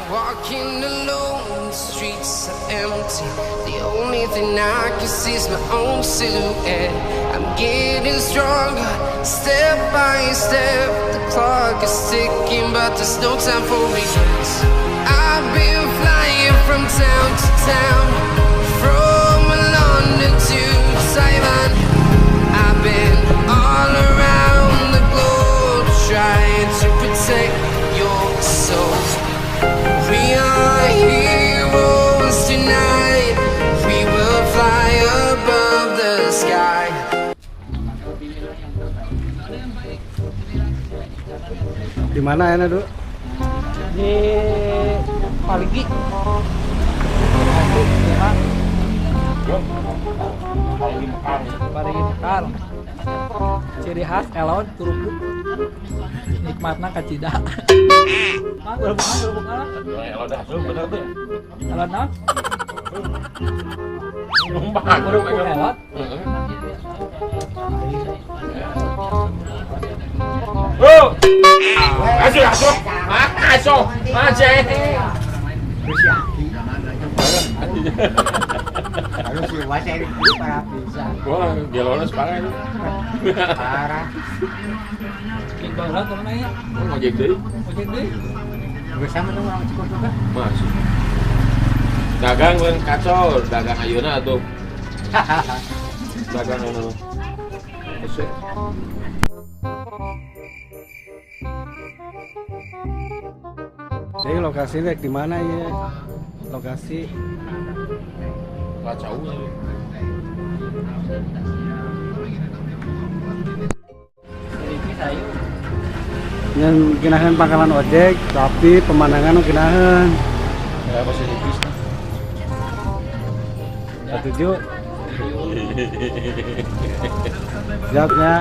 Walking alone, the streets are empty. The only thing I can see is my own silhouette. I'm getting stronger, step by step. The clock is ticking, but there's no time for regrets. I've been flying from town to town, from London to Taiwan. I've been all around the globe, trying to protect your soul. We are heroes tonight. We will fly above the sky. Di mana ya, Duk? Di Parigi. Parigi Mekar. Ciri khas elon kerupuk. Nikmatna kacida. Mah kerupuk ala. Elon dah, bener tuh. Elon naon? Numpang Kerupuk elon. Oh, asuh, macet. Harus sih wae ini para bisa. Wah, gelona separah itu. Parah. King Bangla turun aja. Ngojek deui. Ojek deh. Bersama tuh orang Cikoko kan. Masuk. Dagang kan kacau, dagang ayeuna atuh. Dagang anu. Ese. Jadi lokasinya di mana ya? Lokasi Kacau. Ini sayu. yang kinahan pangkalan ojek, tapi pemandangan kinahan. Ya masih tipis. Setuju? Siapnya.